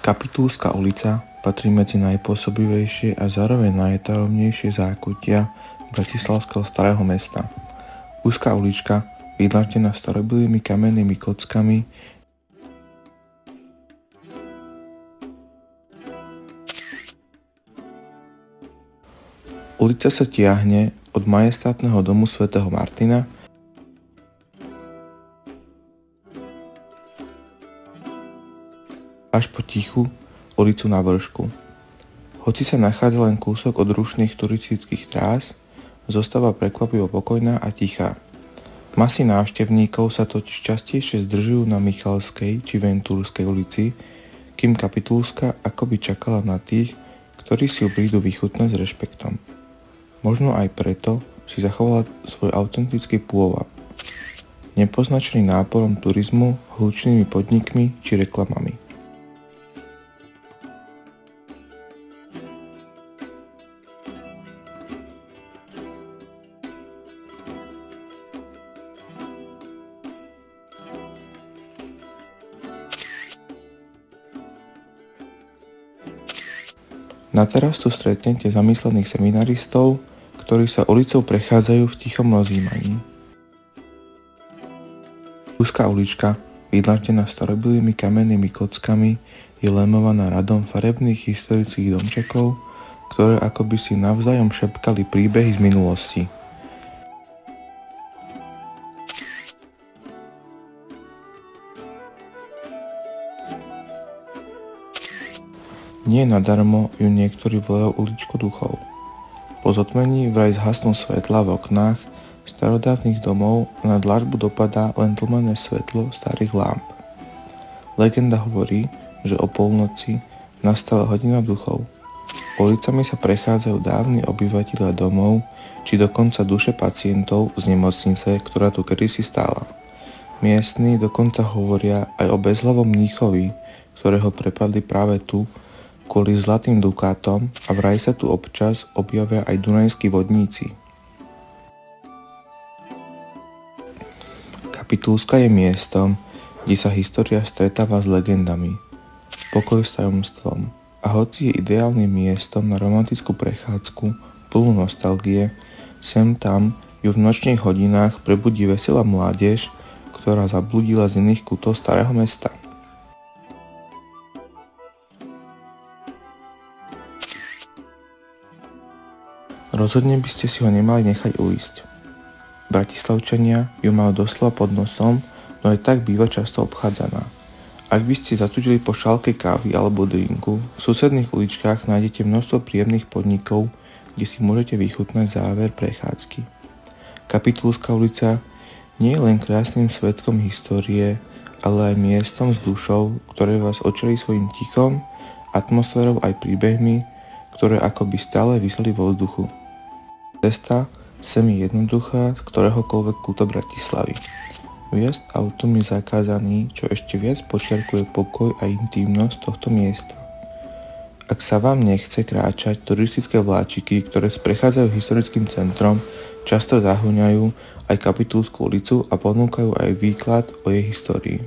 Kapitulská ulica patrí medzi najpôsobivejšie a zároveň najtajomnejšie zákutia bratislavského starého mesta. Úzka ulička, vydlaždená starobilými kamennými kockami, ulica sa tiahne od majestátneho domu svätého Martina až po tichú ulicu Na Vršku. Hoci sa nachádza len kúsok od rušných turistických trás, zostáva prekvapivo pokojná a tichá. Masy návštevníkov sa totiž častejšie zdržujú na Michalskej či Ventúrskej ulici, kým Kapitulská akoby čakala na tých, ktorí si ju prídu vychutnať s rešpektom. Možno aj preto si zachovala svoj autentický pôvab, nepoznačený náporom turizmu, hlučnými podnikmi či reklamami. Na teraz tu stretnete zamyslených seminaristov, ktorí sa ulicou prechádzajú v tichom rozjímaní. Úzka ulička, vydlaždená starobilými kamennými kockami, je lemovaná radom farebných historických domčekov, ktoré akoby si navzájom šepkali príbehy z minulosti. Nie nadarmo ju niektorí volajú uličku duchov. Po zotmení vraj zhasnú svetla v oknách starodávnych domov a na dlažbu dopadá len tlmené svetlo starých lámp. Legenda hovorí, že o polnoci nastala hodina duchov. Ulicami sa prechádzajú dávni obyvatelia domov, či dokonca duše pacientov z nemocnice, ktorá tu kedysi stála. Miestni dokonca hovoria aj o bezhlavom mníchovi, ktorého prepadli práve tu, kvôli zlatým dukátom, a vraj sa tu občas objavia aj dunajskí vodníci. Kapitulská je miestom, kde sa história stretáva s legendami, pokoj s tajomstvom, a hoci je ideálnym miestom na romantickú prechádzku plnú nostalgie, sem tam ju v nočných hodinách prebudí veselá mládež, ktorá zablúdila z iných kútov starého mesta. Rozhodne by ste si ho nemali nechať uísť. Bratislavčania ju majú doslova pod nosom, no aj tak býva často obchádzaná. Ak by ste zatúžili po šálke kávy alebo drinku, v susedných uličkách nájdete množstvo príjemných podnikov, kde si môžete vychutnať záver prechádzky. Kapitulská ulica nie je len krásnym svedkom histórie, ale aj miestom s dušou, ktoré vás očarí svojim tichom, atmosférou aj príbehmi, ktoré akoby stále viseli vo vzduchu. Cesta sem je jednoduchá z ktoréhokoľvek kúta Bratislavy. Vjazd autom je zakázaný, čo ešte viac podčiarkuje pokoj a intímnosť tohto miesta. Ak sa vám nechce kráčať, turistické vláčiky, ktoré prechádzajú historickým centrom, často zahŕňajú aj Kapitulskú ulicu a ponúkajú aj výklad o jej histórii.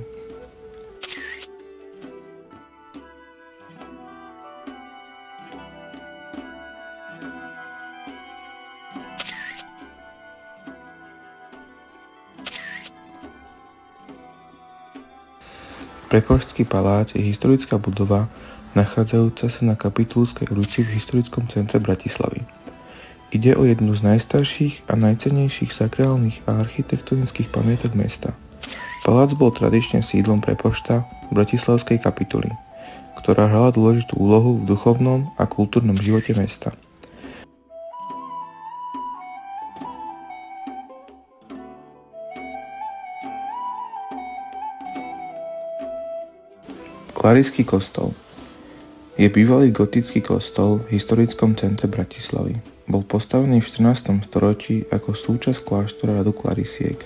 Prepoštský palác je historická budova, nachádzajúca sa na Kapitulskej ulici v historickom centre Bratislavy. Ide o jednu z najstarších a najcennejších sakrálnych a architektonických pamiatok mesta. Palác bol tradične sídlom prepošta Bratislavskej kapituly, ktorá hrala dôležitú úlohu v duchovnom a kultúrnom živote mesta. Klarisský kostol je bývalý gotický kostol v historickom centre Bratislavy. Bol postavený v 14. storočí ako súčasť kláštora radu Klarisiek.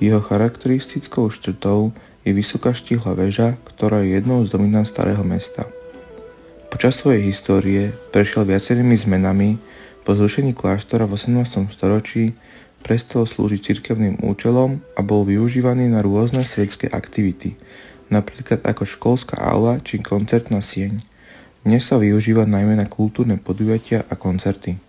Jeho charakteristickou štvrtou je vysoká štíhla väža, ktorá je jednou z dominant starého mesta. Počas svojej histórie prešiel viacerými zmenami. Po zrušení kláštora v 18. storočí prestal slúžiť cirkevným účelom a bol využívaný na rôzne svetské aktivity, napríklad ako školská aula či koncertná sieň. Dnes sa využíva najmä na kultúrne podujatia a koncerty.